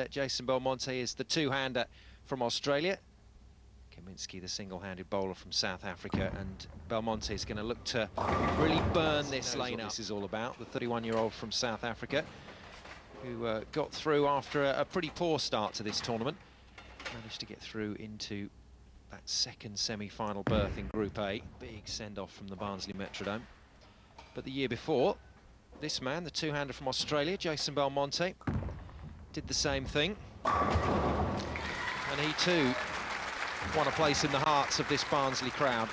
Jason Belmonte is the two-hander from Australia. Caminsky, the single-handed bowler from South Africa, and Belmonte is going to look to really burn this lane up. This is all about the 31-year-old from South Africa, who got through after a pretty poor start to this tournament. Managed to get through into that second semi-final berth in Group A. Big send-off from the Barnsley Metrodome. But the year before, this man, the two-hander from Australia, Jason Belmonte, did the same thing. And he too won a place in the hearts of this Barnsley crowd.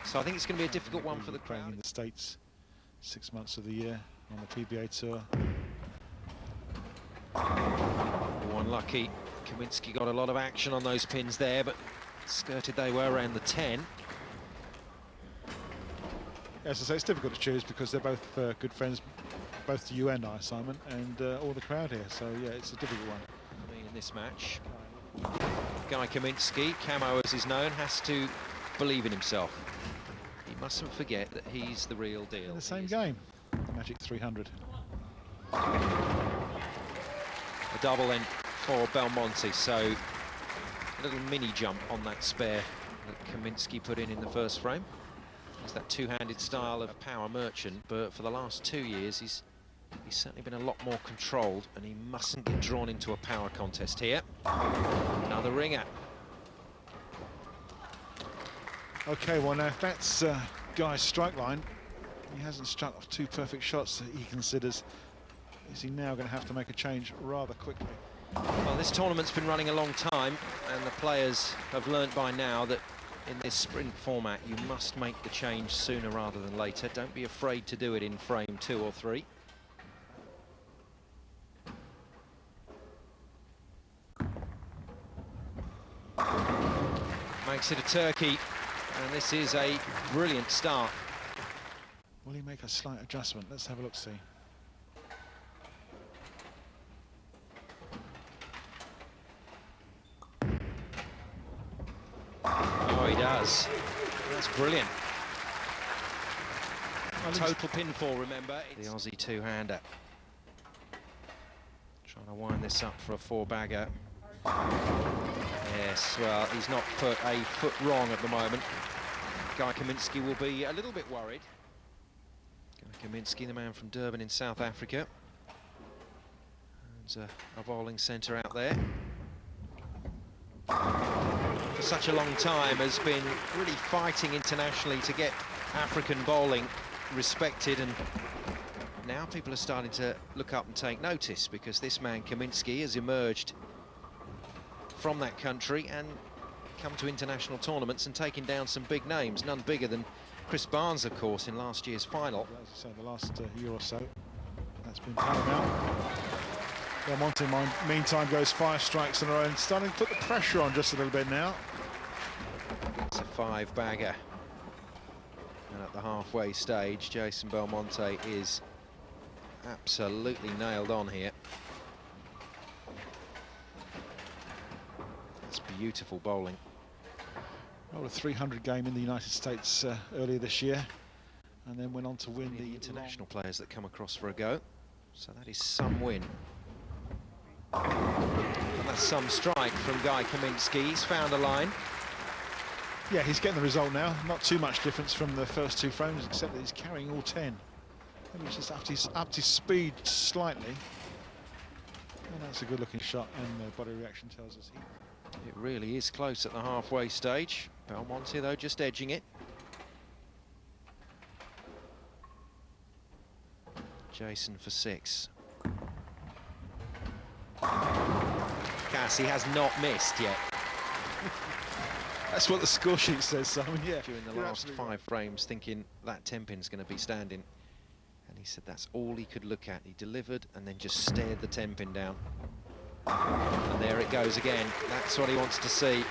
So I think it's going to be a difficult one for the crowd. In the States 6 months of the year on the PBA tour. Unlucky. Caminsky got a lot of action on those pins there, but skirted they were around the 10. As I say, it's difficult to choose because they're both good friends, both to you and I, Simon, and all the crowd here. So yeah, it's a difficult one. I mean, in this match, Guy Caminsky, Camo as is known, has to believe in himself. He mustn't forget that he's the real deal. In the same game, the Magic 300. A double then for Belmonte, so a little mini jump on that spare that Caminsky put in the first frame. It's that two-handed style of power merchant, but for the last 2 years he's certainly been a lot more controlled, and he mustn't get drawn into a power contest here. Another ringer. Okay, well now if that's Guy's strike line, he hasn't struck off 2 perfect shots that he considers. Is he now going to have to make a change rather quickly? Well, this tournament's been running a long time, and the players have learnt by now that in this sprint format you must make the change sooner rather than later. Don't be afraid to do it in frame 2 or 3. Makes it a turkey, and this is a brilliant start. Will he make a slight adjustment? Let's have a look, see. Oh, he does. That's brilliant. Total pinfall, remember. The Aussie two-hander. Trying to wind this up for a 4-bagger. Yes, well, he's not put a foot wrong at the moment. Guy Caminsky will be a little bit worried. Guy Caminsky, the man from Durban in South Africa. There's a bowling centre out there. For such a long time has been really fighting internationally to get African bowling respected, and now people are starting to look up and take notice, because this man Caminsky has emerged from that country and come to international tournaments and taken down some big names, none bigger than Chris Barnes, of course, in last year's final. As I say, the last year or so, that's been paramount. Belmonte, meantime, goes 5 strikes in a row and starting to put the pressure on just a little bit now. It's a 5-bagger. And at the halfway stage, Jason Belmonte is absolutely nailed on here. That's beautiful bowling. Well, a 300 game in the United States earlier this year, and then went on to win the international players that come across for a go. So that is some win. And that's some strike from Guy Caminsky. He's found a line. Yeah, he's getting the result now. Not too much difference from the first 2 frames, except that he's carrying all 10. Maybe he's just upped his speed slightly. And that's a good-looking shot, and the body reaction tells us it really is close at the halfway stage. Belmonte, though, just edging it. Jason for 6. Cassie has not missed yet. That's what the score sheet says, Simon, yeah. During the last 5 frames, thinking that 10-pin's going to be standing. And he said that's all he could look at. He delivered and then just stared the 10-pin down. And there it goes again. That's what he wants to see.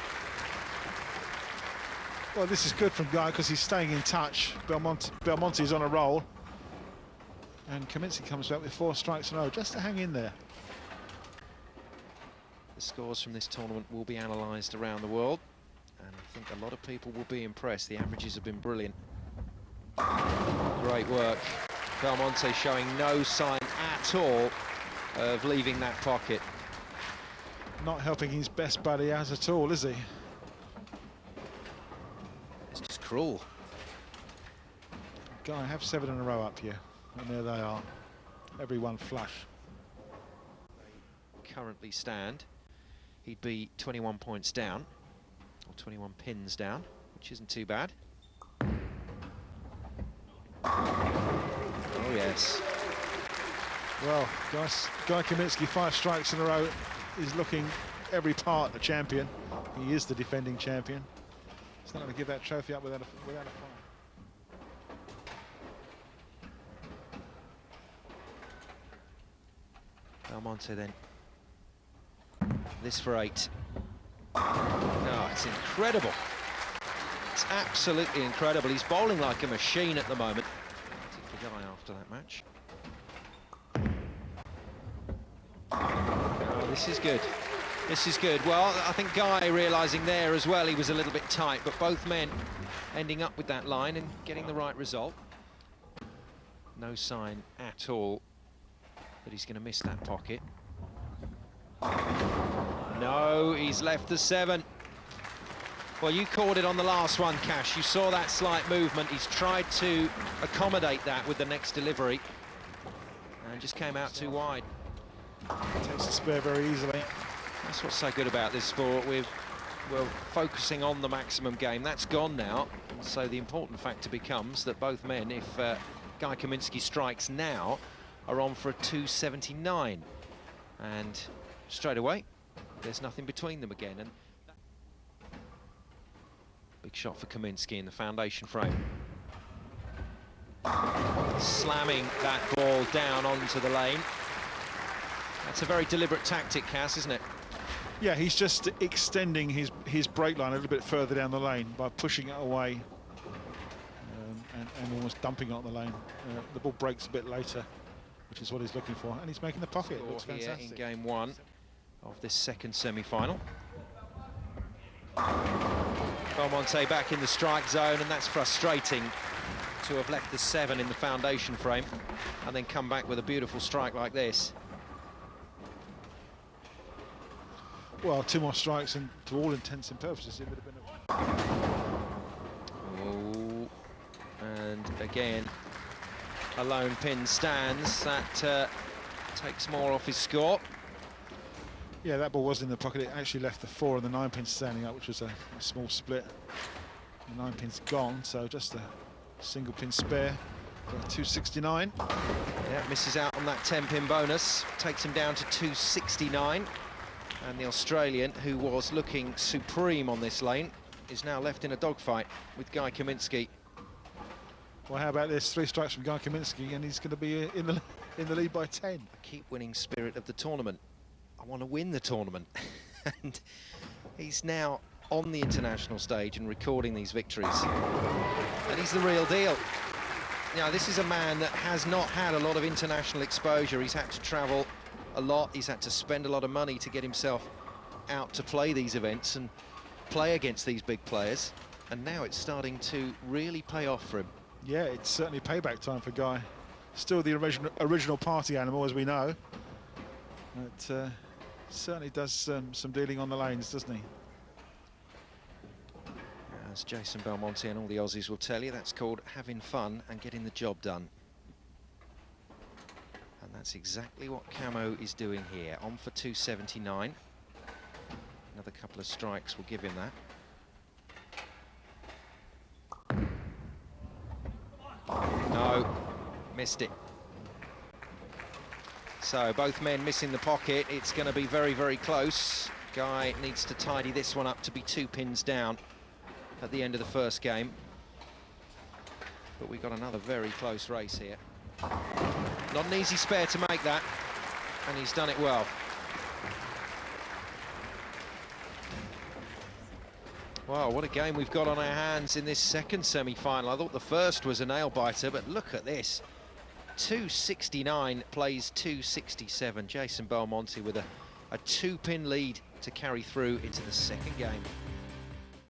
Well, this is good from Guy because he's staying in touch. Belmonte's on a roll. And Caminsky comes back with 4 strikes in a row just to hang in there. The scores from this tournament will be analysed around the world, and I think a lot of people will be impressed. The averages have been brilliant. Great work. Belmonte showing no sign at all of leaving that pocket. not helping his best buddy out at all, is he? It's just cruel. Guy, have 7 in a row up here, and there they are. Everyone flush. They currently stand. He'd be 21 points down, or 21 pins down, which isn't too bad. Oh yes. Well, Guy Caminsky, 5 strikes in a row, is looking every part a champion. He is the defending champion. He's not going to give that trophy up without a fight. Belmonte then. This for 8. Oh, it's incredible. It's absolutely incredible. He's bowling like a machine at the moment. For Guy after that match. Oh, this is good. This is good. Well, I think Guy realising there as well he was a little bit tight, but both men ending up with that line and getting the right result. No sign at all that he's going to miss that pocket. No, he's left the 7. Well, you called it on the last one, Cash. You saw that slight movement. He's tried to accommodate that with the next delivery and just came out too wide. Takes the spare very easily. That's what's so good about this sport. We're focusing on the maximum game. That's gone now. So the important factor becomes that both men, if Guy Caminsky strikes now, are on for a 279. And straight away, there's nothing between them again. And big shot for Caminsky in the foundation frame. Slamming that ball down onto the lane. That's a very deliberate tactic, Cass, isn't it? Yeah, he's just extending his break line a little bit further down the lane by pushing it away and almost dumping it on the lane. The ball breaks a bit later, which is what he's looking for, and he's making the pocket. It looks fantastic. In game 1 of this second semi-final. Belmonte back in the strike zone, and that's frustrating to have left the 7 in the foundation frame and then come back with a beautiful strike like this. Well, 2 more strikes, and to all intents and purposes, it would have been Oh, and again, a lone pin stands. That takes more off his score. Yeah, that ball was in the pocket. It actually left the 4 and the 9 pins standing up, which was a small split. The 9 pins gone, so just a single pin spare for 269. Yeah, misses out on that 10-pin bonus. Takes him down to 269. And the Australian, who was looking supreme on this lane, is now left in a dogfight with Guy Caminsky. Well, how about this? 3 strikes from Guy Caminsky, and he's going to be in the lead by 10. Keep winning spirit of the tournament. I want to win the tournament. And he's now on the international stage and recording these victories. And he's the real deal. Now, this is a man that has not had a lot of international exposure. He's had to travel a lot. He's had to spend a lot of money to get himself out to play these events and play against these big players. And now it's starting to really pay off for him. Yeah, it's certainly payback time for Guy. Still the original party animal, as we know. But certainly does some dealing on the lanes, doesn't he? As Jason Belmonte and all the Aussies will tell you, that's called having fun and getting the job done. And that's exactly what Camo is doing here. On for 279. Another couple of strikes will give him that. No, missed it. So both men missing the pocket. It's going to be very, very close. Guy needs to tidy this one up to be 2 pins down at the end of the first game. But we've got another very close race here. Not an easy spare to make that, and he's done it well. Wow, what a game we've got on our hands in this second semi-final. I thought the first was a nail-biter, but look at this. 269 plays 267. Jason Belmonte with a 2-pin lead to carry through into the second game.